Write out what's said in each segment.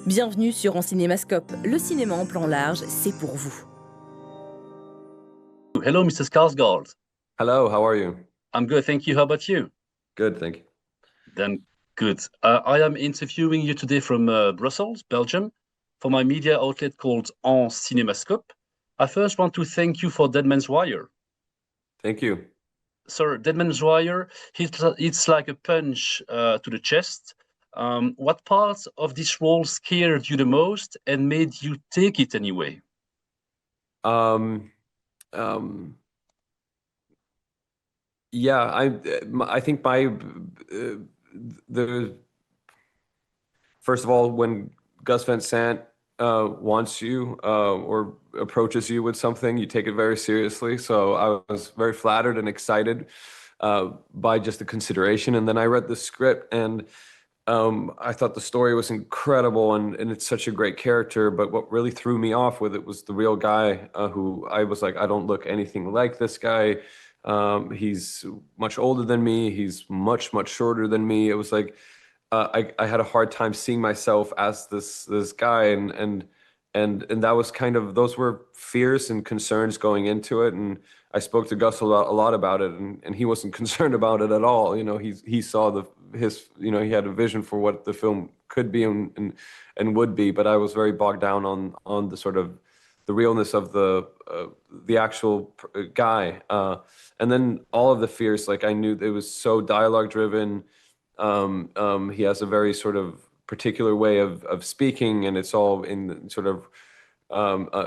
Bienvenue sur En Cinémascope. Le cinéma en plan large, c'est pour vous. Hello, Mr. Skarsgård. Hello, how are you? I'm good, thank you. How about you? Good, thank you. Then good. I am interviewing you today from Brussels, Belgium, for my media outlet called En Cinémascope. I first want to thank you for Dead Man's Wire. Thank you. Sir, Dead Man's Wire, it's like a punch to the chest. What parts of this role scared you the most and made you take it anyway? Um, um, yeah, I think the first of all, when Gus Van Sant wants you or approaches you with something, you take it very seriously. So I was very flattered and excited by just the consideration. And then I read the script and I thought the story was incredible and it's such a great character. But what really threw me off with it was the real guy who I was like, I don't look anything like this guy. He's much older than me. He's much, much shorter than me. It was like I had a hard time seeing myself as this guy, and that was kind of, those were fears and concerns going into it. And I spoke to Gus a lot about it, and he wasn't concerned about it at all. You know, he saw he had a vision for what the film could be and would be. But I was very bogged down on the sort of the realness of the actual guy, and then all of the fears. Like I knew it was so dialogue driven. He has a very sort of particular way of speaking, and it's all in sort of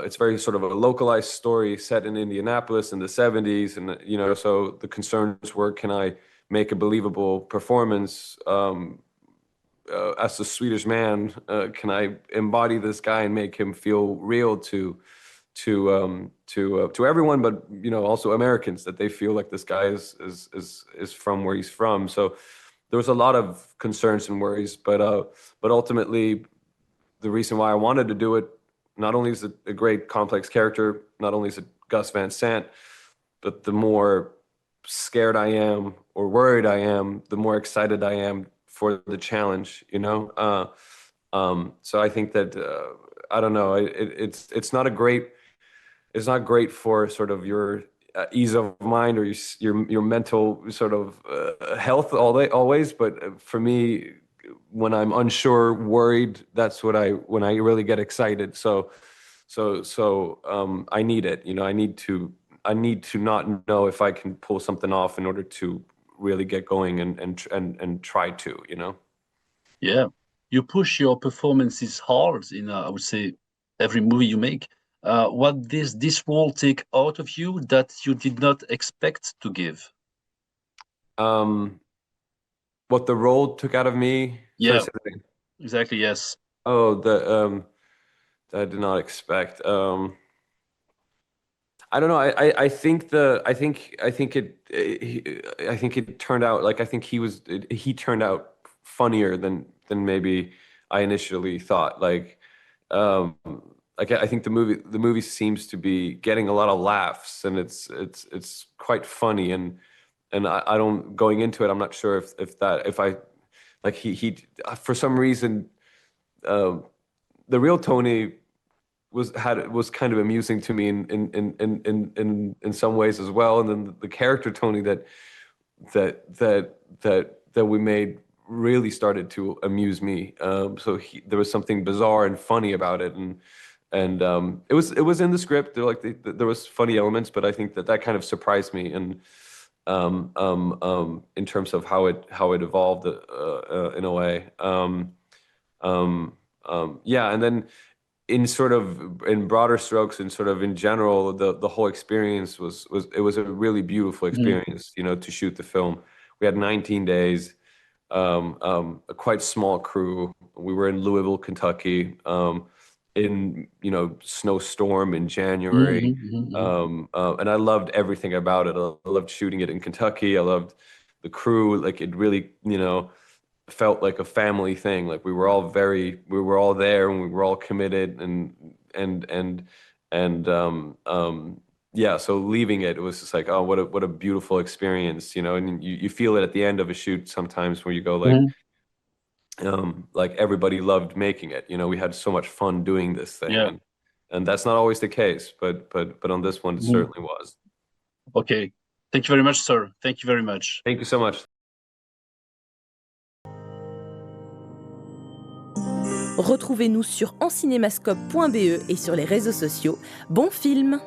it's very sort of a localized story set in Indianapolis in the 70s, and so the concerns were, can I make a believable performance as a Swedish man? Can I embody this guy and make him feel real to everyone, but also Americans, that they feel like this guy is from where he's from. So there was a lot of concerns and worries, but ultimately, the reason why I wanted to do it, not only is it a great complex character, not only is it Gus Van Sant, but the more scared I am or worried I am, the more excited I am for the challenge. So I think that I don't know. It's not great for sort of your ease of mind or your mental sort of health always. But for me, when I'm unsure, worried, that's when I really get excited. So I need it. I need to not know if I can pull something off in order to really get going and try to. Yeah, you push your performances hard in, I would say, every movie you make. What does this role take out of you that you did not expect to give? Um, what the role took out of me. Sorry, Yeah, say that again. exactly. Yes. Oh, that I did not expect. I don't know. I think it turned out like, I think he turned out funnier than maybe I initially thought. Um, I think the movie seems to be getting a lot of laughs, and it's quite funny. And I don't, going into it, I'm not sure if I like he for some reason, um, the real Tony was kind of amusing to me in some ways as well. And then the character Tony that we made really started to amuse me. So there was something bizarre and funny about it, and it was in the script. There was funny elements, but I think that kind of surprised me, and in terms of how it evolved in a way. Yeah, and then in broader strokes and sort of in general, the whole experience was a really beautiful Mhm. experience, to shoot the film. We had 19 days, a quite small crew. We were in Louisville, Kentucky, in snowstorm in January, Mhm, mhm, mhm. and I loved everything about it. I loved shooting it in Kentucky. I loved the crew. Like, it really, felt like a family thing. Like, we were all there, and we were all committed, and and yeah. So leaving it was just like, oh, what a beautiful experience, and you feel it at the end of a shoot sometimes, where you go like, Mhm. like everybody loved making it. You know, we had so much fun doing this thing. Yeah. And that's not always the case, but on this one, it certainly was. Okay. Thank you very much, sir. Thank you very much. Thank you so much. Retrouvez-nous sur encinémascope.be et sur les réseaux sociaux. Bon film!